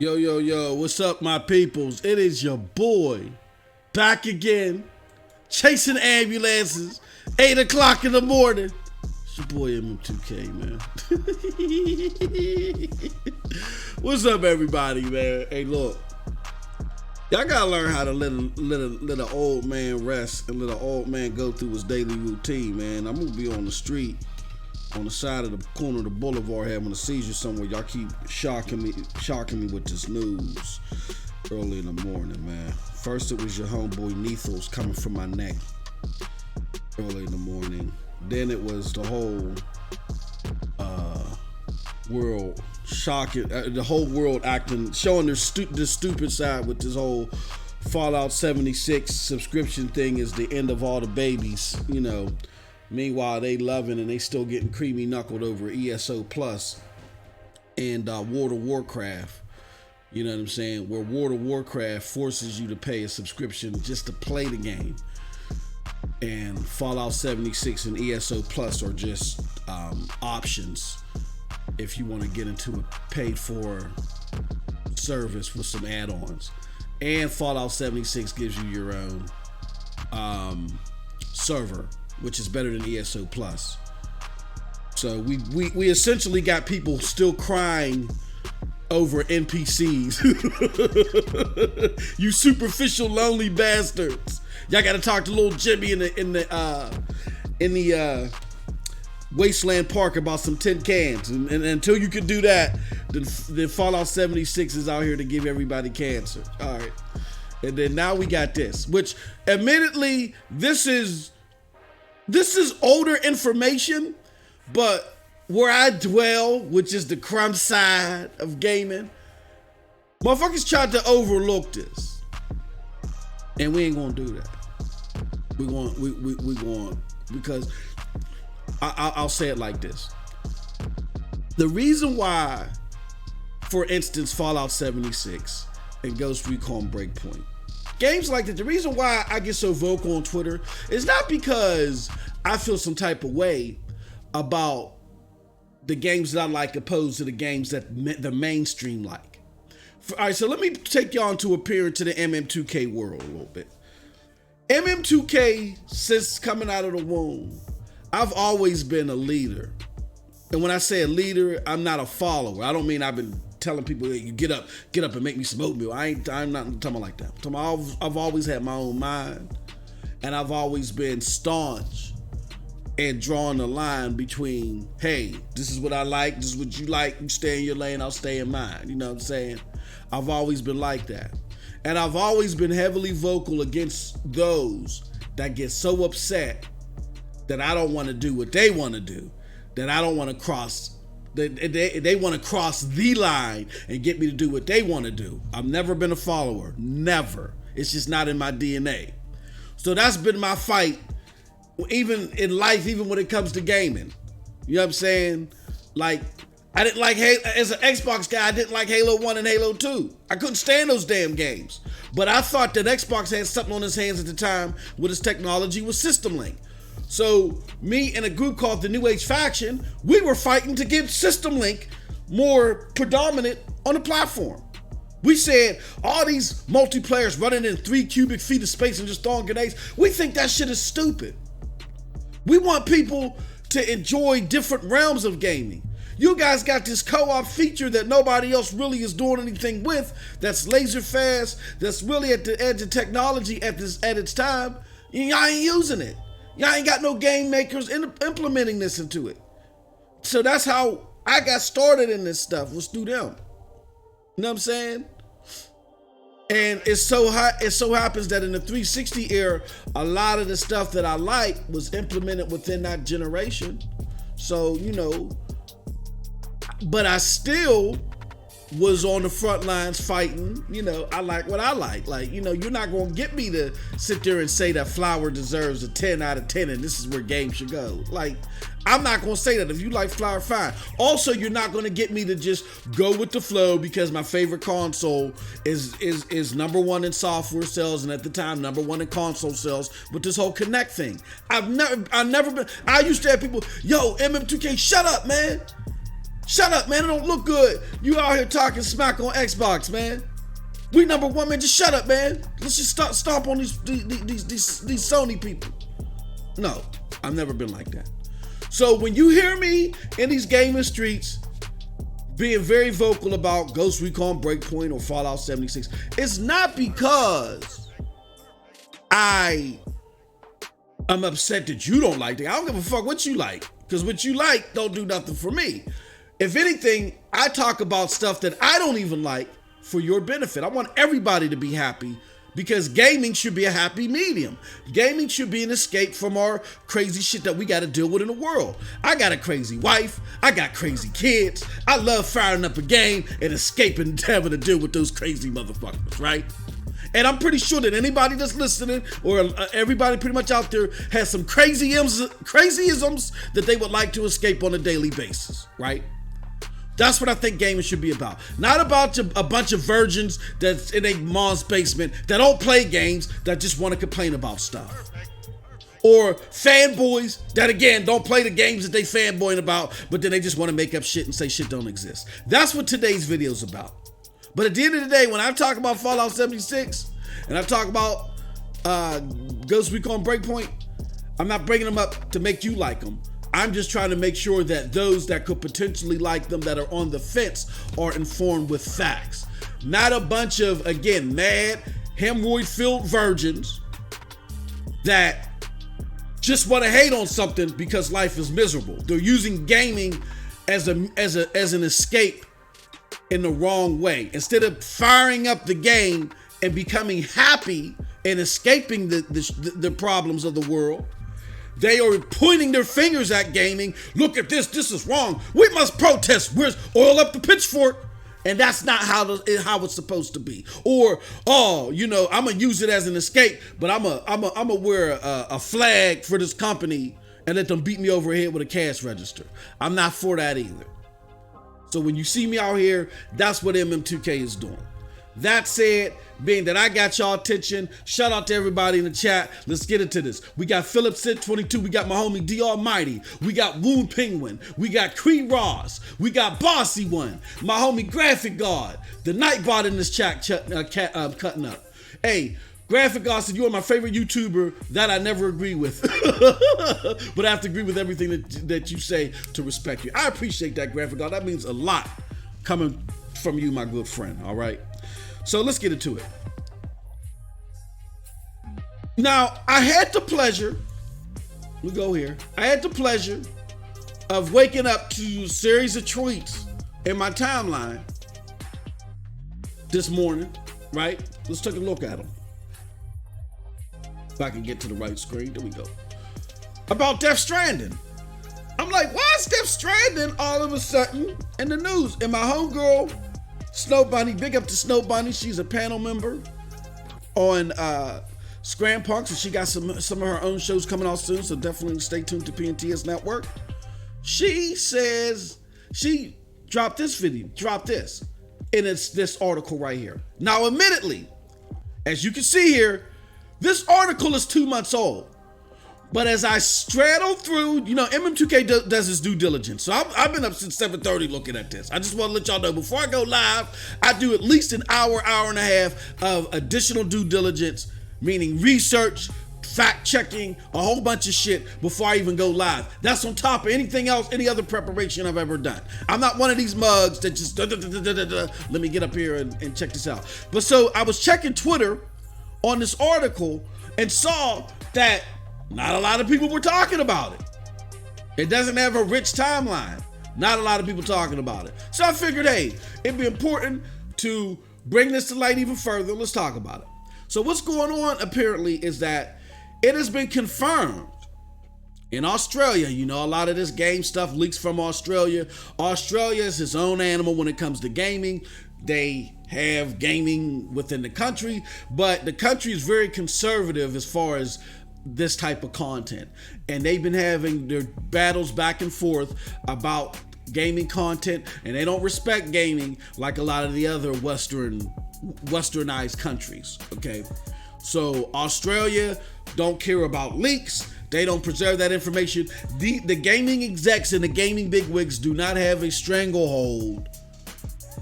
Yo, yo, yo, what's up, my peoples? It is your boy, back again, chasing ambulances, 8 o'clock in the morning. It's your boy MM2K, man. What's up, everybody, man? Hey, look, y'all gotta learn how to let an old man rest and let an old man go through his daily routine, man. I'm gonna be on the street, on the side of the corner of the boulevard, having a seizure somewhere. Y'all keep shocking me with this news early in the morning, man. First it was your homeboy Nethos coming from my neck early in the morning. Then it was the whole world shocking, the whole world acting, showing their stupid side with this whole Fallout 76 subscription thing is the end of all the babies, you know. Meanwhile, they loving and they still getting creamy knuckled over ESO Plus and World of Warcraft. You know what I'm saying? Where World of Warcraft forces you to pay a subscription just to play the game. And Fallout 76 and ESO Plus are just options if you want to get into a paid for service with some add-ons. And Fallout 76 gives you your own server, which is better than ESO Plus. So we essentially got people still crying over NPCs. You superficial lonely bastards. Y'all gotta talk to little Jimmy in the Wasteland Park about some tin cans. And until you can do that, then Fallout 76 is out here to give everybody cancer. All right. And then now we got this, which admittedly, this is older information, but where I dwell, which is the crumb side of gaming, motherfuckers tried to overlook this, and we ain't gonna do that. We going because I'll say it like this: the reason why, for instance, Fallout 76 and Ghost Recon Breakpoint, games like that, the reason why I get so vocal on Twitter is not because I feel some type of way about the games that I like opposed to the games that the mainstream like. All right, so let me take y'all into a peer into the MM2K world a little bit. MM2K, since coming out of the womb, I've always been a leader. And when I say a leader, I'm not a follower. I don't mean I've been telling people, hey, you get up and make me some oatmeal. I'm not talking like that. I've always had my own mind, and I've always been staunch and drawing the line between, hey, this is what I like, this is what you like, you stay in your lane, I'll stay in mine. You know what I'm saying? I've always been like that. And I've always been heavily vocal against those that get so upset that I don't want to do what they want to do, that I don't want to cross. They want to cross the line and get me to do what they want to do. I've never been a follower, never. It's just not in my DNA. So that's been my fight, even in life, even when it comes to gaming. You know what I'm saying? Like, I didn't like Halo, as an Xbox guy, I didn't like Halo 1 and Halo 2. I couldn't stand those damn games. But I thought that Xbox had something on his hands at the time with his technology with System Link. So me and a group called the New Age Faction, we were fighting to get System Link more predominant on the platform. We said all these multiplayers running in 3 cubic feet of space and just throwing grenades, we think that shit is stupid. We want people to enjoy different realms of gaming. You guys got this co-op feature that nobody else really is doing anything with, that's laser fast, that's really at the edge of technology at its time. Y'all ain't using it. Y'all ain't got no game makers implementing this into it. So that's how I got started in this stuff, was through them. You know what I'm saying? And it so happens that in the 360 era, a lot of the stuff that I like was implemented within that generation. So, you know, but I still was on the front lines fighting. You know, I like what I like. Like, you know, you're not going to get me to sit there and say that Flower deserves a 10 out of 10 and this is where games should go. Like, I'm not going to say that. If you like Flower, fine. Also, you're not going to get me to just go with the flow because my favorite console is number one in software sales and at the time number one in console sales with this whole Connect thing. I used to have people, yo, MM2K, shut up, man. Shut up, man. It don't look good. You out here talking smack on Xbox, man. We number one, man. Just shut up, man. Let's just stomp on these Sony people. No, I've never been like that. So when you hear me in these gaming streets being very vocal about Ghost Recon Breakpoint or Fallout 76, it's not because I'm upset that you don't like it. I don't give a fuck what you like, because what you like don't do nothing for me. If anything, I talk about stuff that I don't even like for your benefit. I want everybody to be happy, because gaming should be a happy medium. Gaming should be an escape from our crazy shit that we got to deal with in the world. I got a crazy wife. I got crazy kids. I love firing up a game and escaping and having to deal with those crazy motherfuckers, right? And I'm pretty sure that anybody that's listening, or everybody pretty much out there, has some crazyisms that they would like to escape on a daily basis, right? That's what I think gaming should be about. Not about a bunch of virgins that's in a mom's basement that don't play games, that just want to complain about stuff. Or fanboys that, again, don't play the games that they fanboying about, but then they just want to make up shit and say shit don't exist. That's what today's video is about. But at the end of the day, when I talk about Fallout 76 and I talk about Ghost Recon Breakpoint, I'm not bringing them up to make you like them. I'm just trying to make sure that those that could potentially like them, that are on the fence, are informed with facts. Not a bunch of, again, mad, hemorrhoid-filled virgins that just want to hate on something because life is miserable. They're using gaming as an escape in the wrong way. Instead of firing up the game and becoming happy and escaping the problems of the world, they are pointing their fingers at gaming. Look at this. This is wrong. We must protest. Where's oil up the pitchfork? And that's not how it's supposed to be. Or, oh, you know, I'm gonna use it as an escape, but I'm gonna wear a flag for this company and let them beat me over the head with a cash register. I'm not for that either. So when you see me out here, that's what MM2K is doing. That said, being that I got y'all attention, shout out to everybody in the chat. Let's get into this. We got Philip Sid 22. We got my homie D Almighty. We got Wound Penguin. We got Cree Ross. We got Bossy One. My homie Graphic God. The Nightbot in this chat cutting up. Hey, Graphic God said, you are my favorite YouTuber. That I never agree with. But I have to agree with everything that you say to respect you. I appreciate that, Graphic God. That means a lot coming from you, my good friend. All right. So let's get into it. Now, I had the pleasure, we go here. I had the pleasure of waking up to a series of tweets in my timeline this morning, right? Let's take a look at them. If I can get to the right screen, there we go. About Death Stranding. I'm like, why is Death Stranding all of a sudden in the news? And my homegirl, Snow Bunny, big up to Snow Bunny. She's a panel member on Scram Punks, and she got some of her own shows coming out soon, so definitely stay tuned to PNTS Network. She says, she dropped this, and it's this article right here. Now, admittedly, as you can see here, this article is 2 months old. But as I straddle through, you know, MM2K does his due diligence. So I've been up since 7:30 looking at this. I just want to let y'all know, before I go live, I do at least an hour and a half of additional due diligence, meaning research, fact checking, a whole bunch of shit before I even go live. That's on top of anything else, any other preparation I've ever done. I'm not one of these mugs that just, let me get up here and check this out. But so I was checking Twitter on this article and saw that not a lot of people were talking about it. It doesn't have a rich timeline. Not a lot of people talking about it. So I figured, hey, it'd be important to bring this to light even further. Let's talk about it. So what's going on apparently is that it has been confirmed in Australia. You know, a lot of this game stuff leaks from Australia. Australia is its own animal when it comes to gaming. They have gaming within the country, but the country is very conservative as far as this type of content, and they've been having their battles back and forth about gaming content, and they don't respect gaming like a lot of the other westernized countries. Okay, So Australia don't care about leaks. They don't preserve that information. The gaming execs and the gaming bigwigs do not have a stranglehold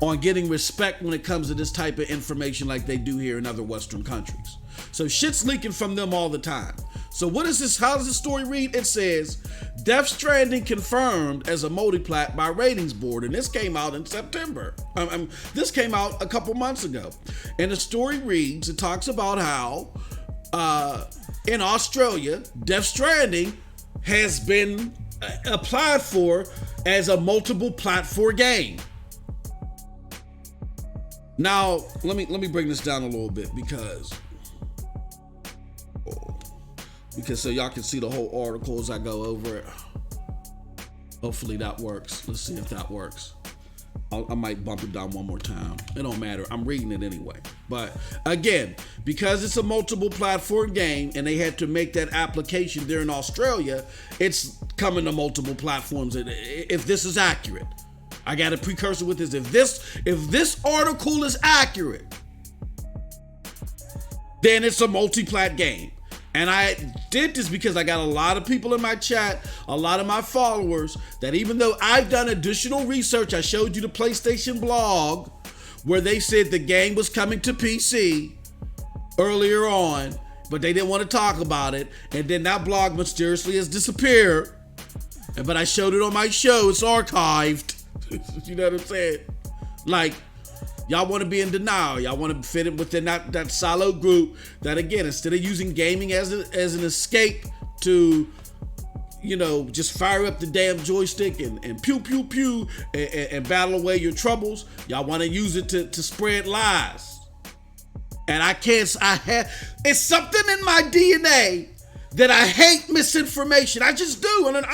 on getting respect when it comes to this type of information like they do here in other Western countries. So shit's leaking from them all the time. So what is this? How does the story read? It says, Death Stranding confirmed as a multiplat by ratings board. And this came out in September. This came out a couple months ago. And the story reads, it talks about how in Australia, Death Stranding has been applied for as a multiple platform game. Now, let me bring this down a little bit because so y'all can see the whole article as I go over it. Hopefully that works. Let's see if that works. I might bump it down one more time. It don't matter. I'm reading it anyway. But again, because it's a multiple platform game and they had to make that application there in Australia, it's coming to multiple platforms. If this is accurate, I got a precursor with this. If this article is accurate, then it's a multi-plat game. And I did this because I got a lot of people in my chat, a lot of my followers, that even though I've done additional research, I showed you the PlayStation blog where they said the game was coming to PC earlier on, but they didn't want to talk about it. And then that blog mysteriously has disappeared. But I showed it on my show. It's archived. You know what I'm saying? Like, y'all want to be in denial. Y'all want to fit it within that silo group that, again, instead of using gaming as an escape to, you know, just fire up the damn joystick and pew, pew, pew and battle away your troubles, y'all want to use it to spread lies. And it's something in my DNA that I hate misinformation. I just do. And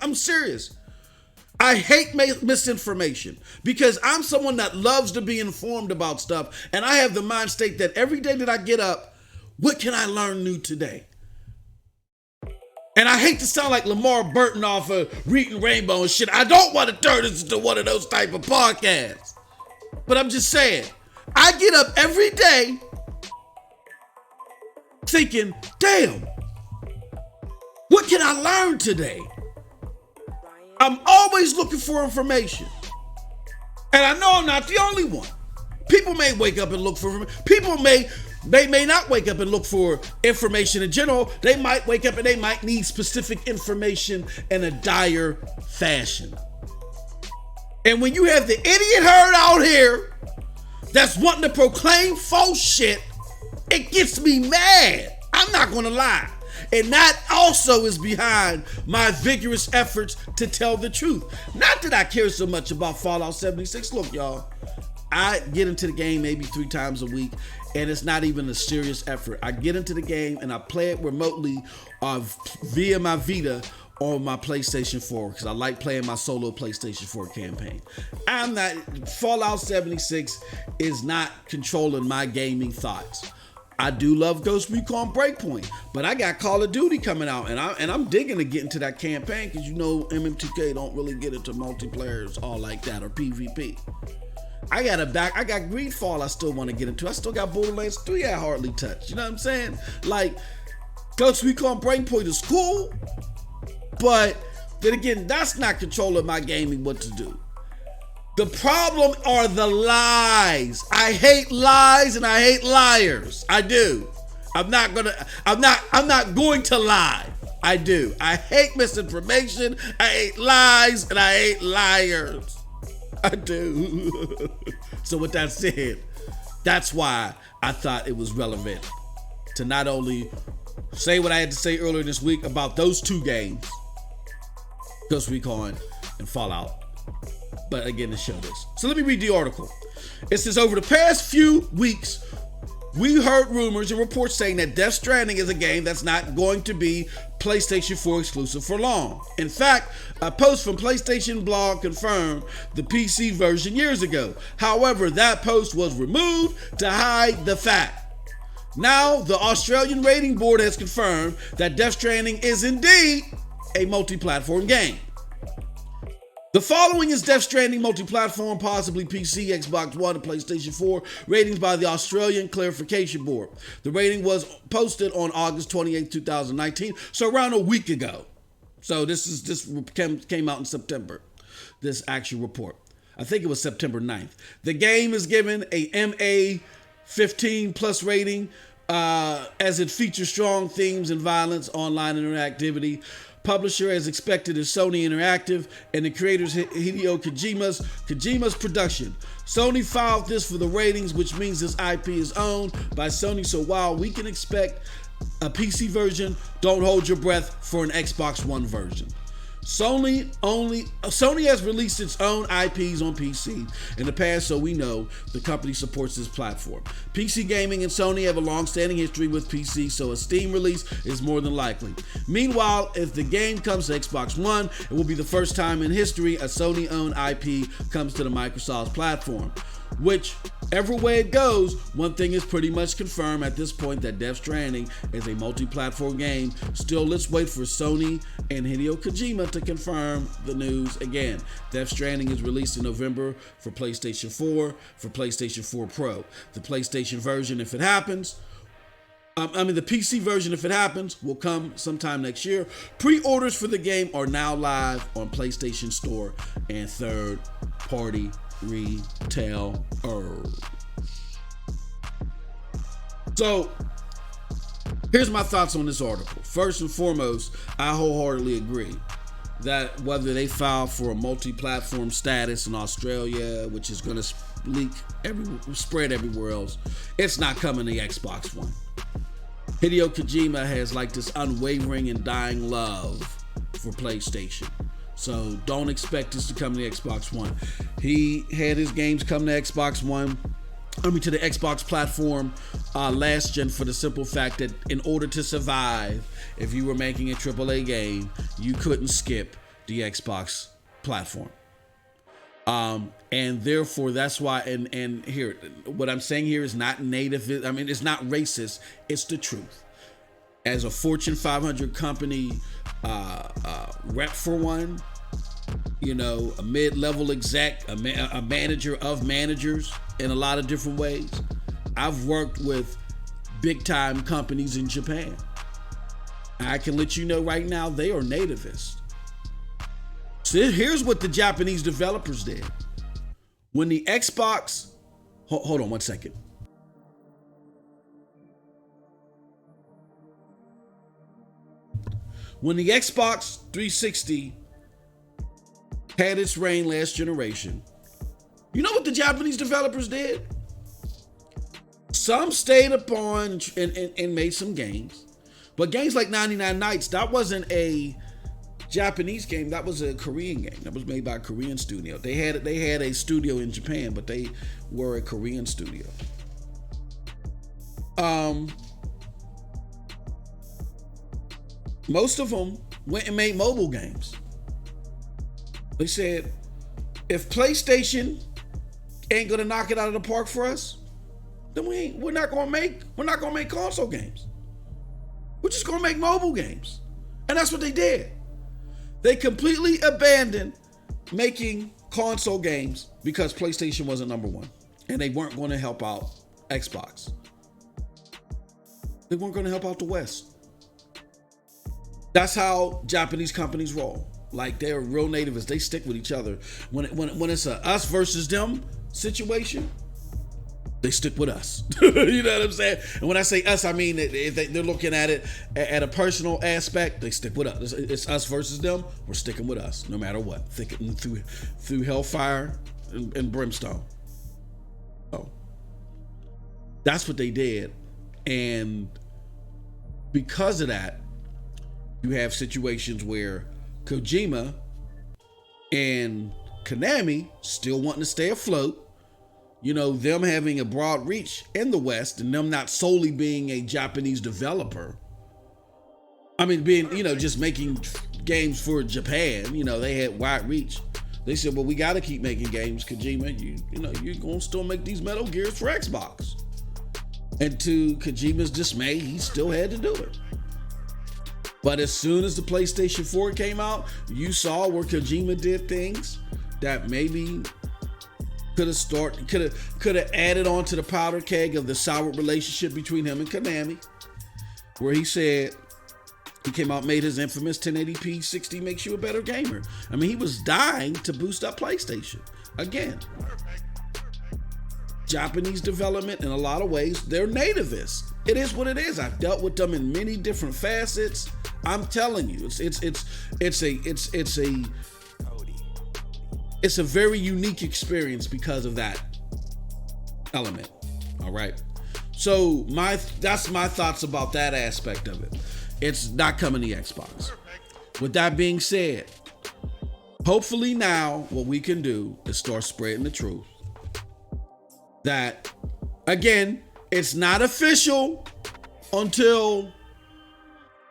I'm serious. I hate misinformation because I'm someone that loves to be informed about stuff. And I have the mind state that every day that I get up, what can I learn new today? And I hate to sound like Lamar Burton off of Reading Rainbow and shit. I don't want to turn this into one of those type of podcasts. But I'm just saying, I get up every day thinking, damn, what can I learn today? I'm always looking for information. And I know I'm not the only one. People may wake up and look for information. People may not wake up and look for information in general. They might wake up and they might need specific information in a dire fashion. And when you have the idiot herd out here that's wanting to proclaim false shit, it gets me mad. I'm not gonna lie. And that also is behind my vigorous efforts to tell the truth. Not that I care so much about Fallout 76. Look, y'all, I get into the game maybe 3 times a week, and it's not even a serious effort. I get into the game and I play it remotely via my Vita on my PlayStation 4 because I like playing my solo PlayStation 4 campaign. Fallout 76 is not controlling my gaming thoughts. I do love Ghost Recon Breakpoint, but I got Call of Duty coming out, and I'm digging to get into that campaign because you know MM2K don't really get into multiplayers all like that or PvP. I got Greedfall I still want to get into. I still got Borderlands 3 I hardly touch. You know what I'm saying? Like, Ghost Recon Breakpoint is cool, but then again, that's not controlling my gaming what to do. The problem are the lies. I hate lies and I hate liars. I do. I'm not going to lie. I do. I hate misinformation. I hate lies and I hate liars. I do. So with that said, that's why I thought it was relevant to not only say what I had to say earlier this week about those 2 games, Ghost Recon and Fallout, but again to show this. So let me read the article. It says, over the past few weeks, we heard rumors and reports saying that Death Stranding is a game that's not going to be PlayStation 4 exclusive for long. In fact, a post from PlayStation blog confirmed the PC version years ago. However, that post was removed to hide the fact. Now, the Australian rating board has confirmed that Death Stranding is indeed a multi-platform game. The following is Death Stranding multi-platform, possibly PC, Xbox One, and PlayStation 4, ratings by the Australian Clarification Board. The rating was posted on August 28, 2019, so around a week ago. So this came out in September, this actual report. I think it was September 9th. The game is given a MA 15 plus rating as it features strong themes and violence, online interactivity. Publisher, as expected, is Sony Interactive, and the creators Hideo Kojima's production. Sony filed this for the ratings, which means this IP is owned by Sony. So while we can expect a PC version, don't hold your breath for an Xbox One version. Sony has released its own IPs on PC in the past, so we know the company supports this platform. PC gaming and Sony have a long-standing history with PC, so a Steam release is more than likely. Meanwhile, if the game comes to Xbox One, it will be the first time in history a Sony-owned IP comes to the Microsoft's platform. Whichever way it goes, one thing is pretty much confirmed at this point, that Death Stranding is a multi-platform game. Still, let's wait for Sony and Hideo Kojima to confirm the news again. Death Stranding is released in November for PlayStation 4, for PlayStation 4 Pro. The PlayStation version, if it happens, the PC version, if it happens, will come sometime next year. Pre-orders for the game are now live on PlayStation Store and third-party retail. So here's my thoughts on this article. First and foremost, I wholeheartedly agree that whether they file for a multi-platform status in Australia, which is going to spread everywhere else, it's not coming to Xbox One. Hideo Kojima has like this unwavering and dying love for PlayStation. So don't expect this to come to the Xbox One. He had his games come to Xbox One, to the Xbox platform last gen, for the simple fact that in order to survive, if you were making a AAA game, you couldn't skip the Xbox platform. And therefore, that's why, and here, what I'm saying here is not native, it's not racist, it's the truth. As a Fortune 500 company rep for one, a mid-level exec, a manager of managers in a lot of different ways, I've worked with big-time companies in Japan. I can let you know right now, they are nativists. So here's what the Japanese developers did. When the Xbox, hold on one second. When the Xbox 360 had its reign last generation, you know what the Japanese developers did? Some stayed upon and made some games. But games like 99 Nights, that wasn't a Japanese game, that was a Korean game. That was made by a Korean studio. They had a studio in Japan, but they were a Korean studio. Most of them went and made mobile games. They said, if PlayStation ain't gonna knock it out of the park for us, then we're not gonna make console games. We're just gonna make mobile games. And that's what they did. They completely abandoned making console games because PlayStation wasn't number one. And they weren't gonna help out Xbox. They weren't gonna help out the West. That's how Japanese companies roll. Like, they're real nativists. They stick with each other. When it's a us versus them situation, they stick with us. You know what I'm saying? And when I say us, I mean if they're looking at it at a personal aspect, they stick with us. It's us versus them. We're sticking with us, no matter what. Thinking through hellfire and brimstone. Oh, that's what they did, and because of that, you have situations where Kojima and Konami still wanting to stay afloat, them having a broad reach in the West and them not solely being a Japanese developer. Just making games for Japan, they had wide reach. They said, well, we got to keep making games, Kojima. You're going to still make these Metal Gears for Xbox. And to Kojima's dismay, he still had to do it. But as soon as the PlayStation 4 came out, you saw where Kojima did things that maybe could have added on to the powder keg of the sour relationship between him and Konami, where he said he came out, made his infamous 1080p 60 makes you a better gamer. I mean, he was dying to boost up PlayStation. Again, Japanese development, in a lot of ways, they're nativists. It is what it is. I've dealt with them in many different facets. I'm telling you, it's a very unique experience because of that element. All right. So that's my thoughts about that aspect of it. It's not coming to Xbox. With that being said, hopefully now what we can do is start spreading the truth. That, again, it's not official until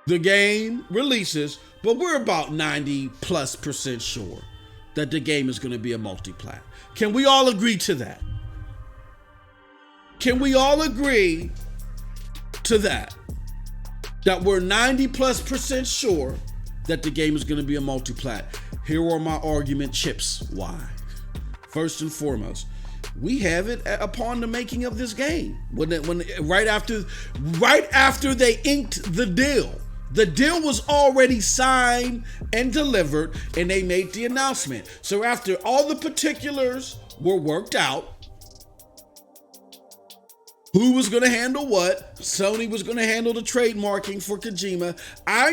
the game releases, but we're about 90+% sure that the game is going to be a multi-plat. Can we all agree to that? Can we all agree to that? That we're 90+% sure that the game is going to be a multi-plat. Here are my argument chips. Why? First and foremost, we have it upon the making of this game. Right after they inked the deal. The deal was already signed and delivered, and they made the announcement. So after all the particulars were worked out, who was going to handle what? Sony was going to handle the trademarking for Kojima. I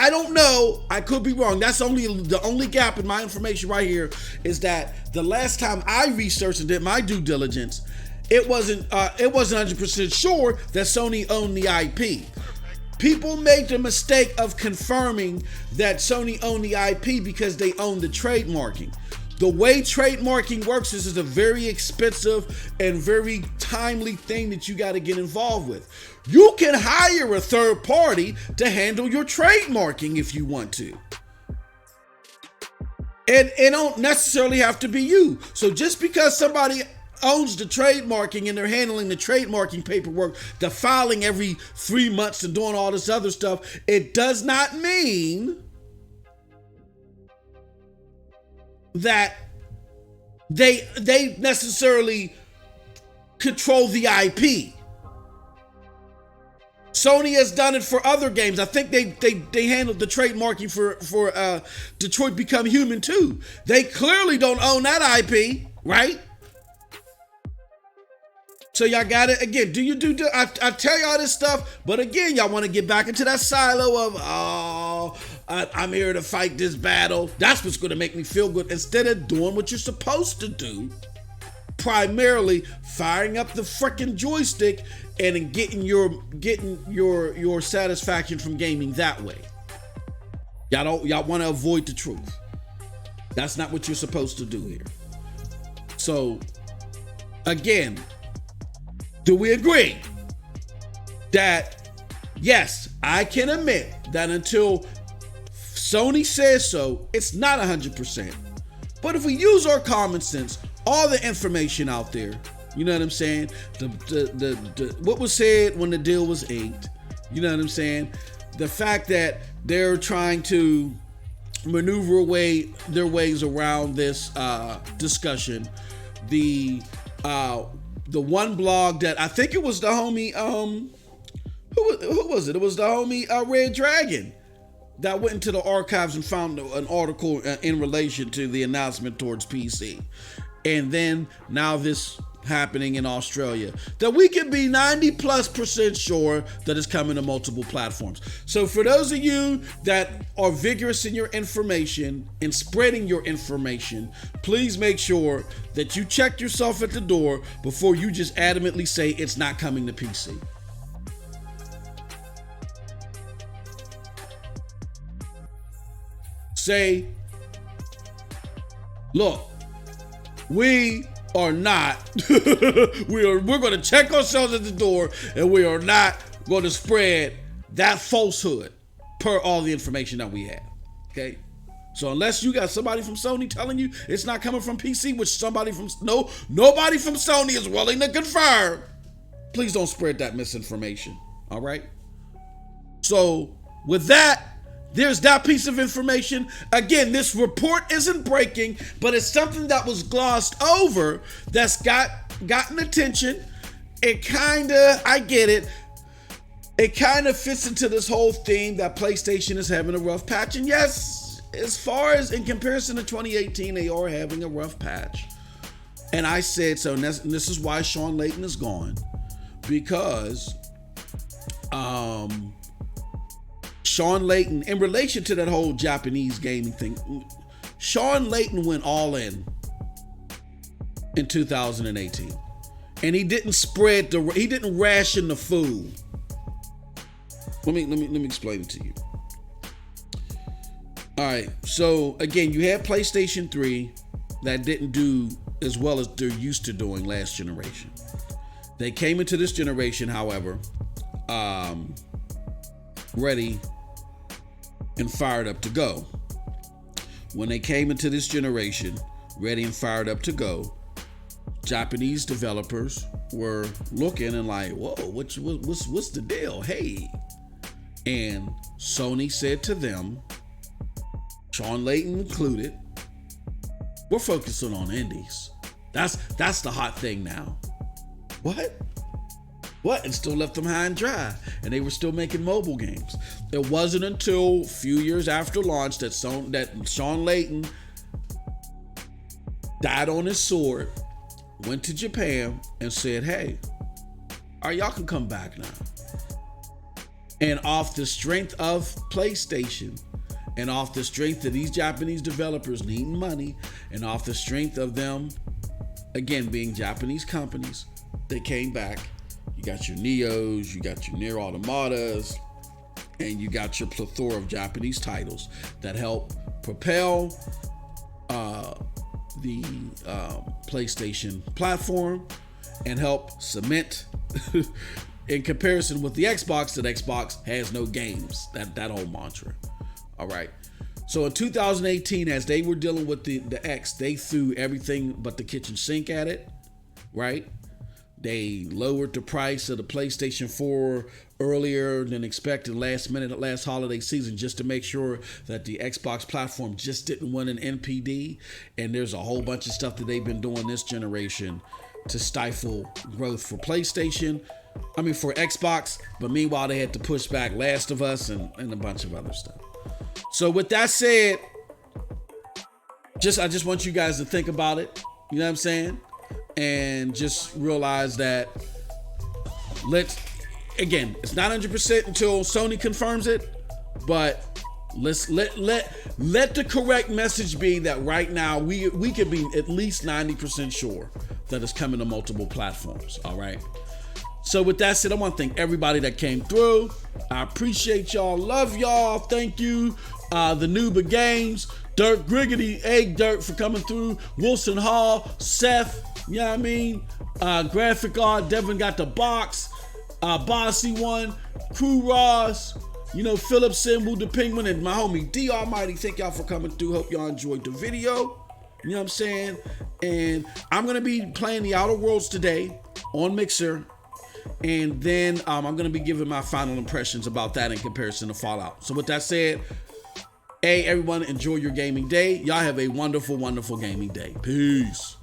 don't know. I could be wrong. That's the only gap in my information right here is that the last time I researched and did my due diligence, it wasn't 100% sure that Sony owned the IP. People made the mistake of confirming that Sony owned the IP because they own the trademarking. The way trademarking works is it's a very expensive and very timely thing that you got to get involved with. You can hire a third party to handle your trademarking if you want to. And it don't necessarily have to be you. So just because somebody owns the trademarking and they're handling the trademarking paperwork, the filing every 3 months and doing all this other stuff, it does not mean that they necessarily control the IP. Sony has done it for other games. I think they handled the trademarking for Detroit Become Human too. They clearly don't own that IP, right? So y'all got it again. I tell y'all this stuff, but again, y'all want to get back into that silo of I'm here to fight this battle. That's what's going to make me feel good. Instead of doing what you're supposed to do, primarily firing up the freaking joystick and getting your satisfaction from gaming that way. Y'all want to avoid the truth. That's not what you're supposed to do here. So again, do we agree that, yes, I can admit that until Sony says so, it's not 100%. But if we use our common sense, all the information out there, you know what I'm saying? What was said when the deal was inked, you know what I'm saying? The fact that they're trying to maneuver their ways around this discussion, the one blog that I think it was the homie, who was it? It was the homie Red Dragon that went into the archives and found an article in relation to the announcement towards PC. And then now this happening in Australia, that we can be 90+% sure that it's coming to multiple platforms. So for those of you that are vigorous in your information and spreading your information, please make sure that you check yourself at the door before you just adamantly say it's not coming to PC. Say, look, we are not, we're going to check ourselves at the door, and we are not going to spread that falsehood per all the information that we have. Okay? So unless you got somebody from Sony telling you it's not coming from PC, which nobody from Sony is willing to confirm, please don't spread that misinformation. All right? So with that, There's that piece of information. Again, this report isn't breaking, but it's something that was glossed over that's gotten attention. It kind of, I get it. It kind of fits into this whole theme that PlayStation is having a rough patch. And yes, as far as in comparison to 2018, they are having a rough patch. And I said so, and this is why Sean Layton is gone. Because Sean Layton, in relation to that whole Japanese gaming thing, Sean Layton went all in 2018. And he didn't he didn't ration the food. Let me explain it to you. All right, so again, you had PlayStation 3 that didn't do as well as they're used to doing last generation. They came into this generation, however, ready and fired up to go. When they came into this generation, ready and fired up to go, Japanese developers were looking and like, whoa, what's the deal? Hey. And Sony said to them, Sean Layton included, we're focusing on indies. That's the hot thing now. What? And still left them high and dry. And they were still making mobile games. It wasn't until a few years after launch that Sean Layton died on his sword, went to Japan and said, hey, all right, y'all can come back now. And off the strength of PlayStation, and off the strength of these Japanese developers needing money, and off the strength of them, again, being Japanese companies, they came back. You got your Neos, you got your Nier Automatas, and you got your plethora of Japanese titles that help propel the PlayStation platform and help cement in comparison with the Xbox, that Xbox has no games. That whole mantra. All right. So in 2018, as they were dealing with the X, they threw everything but the kitchen sink at it, right? They lowered the price of the PlayStation 4 earlier than expected, last holiday season, just to make sure that the Xbox platform just didn't win an NPD. And there's a whole bunch of stuff that they've been doing this generation to stifle growth for PlayStation. For Xbox, but meanwhile they had to push back Last of Us and a bunch of other stuff. So with that said, I just want you guys to think about it. You know what I'm saying? And just realize that it's not 100% until Sony confirms it, but let's let the correct message be that right now we could be at least 90% sure that it's coming to multiple platforms. All right. So with that said, I want to thank everybody that came through. I appreciate y'all. Love y'all. Thank you. The Nooba Games, Dirt Griggity, Egg Dirt for coming through. Wilson Hall, Seth, you know what I mean? Graphic Art, Devin got the box. Bossy One, Crew Ross, Philip Symbol, the Penguin, and my homie D Almighty. Thank y'all for coming through. Hope y'all enjoyed the video. You know what I'm saying? And I'm going to be playing the Outer Worlds today on Mixer. And then I'm going to be giving my final impressions about that in comparison to Fallout. So with that said, hey, everyone, enjoy your gaming day. Y'all have a wonderful, wonderful gaming day. Peace.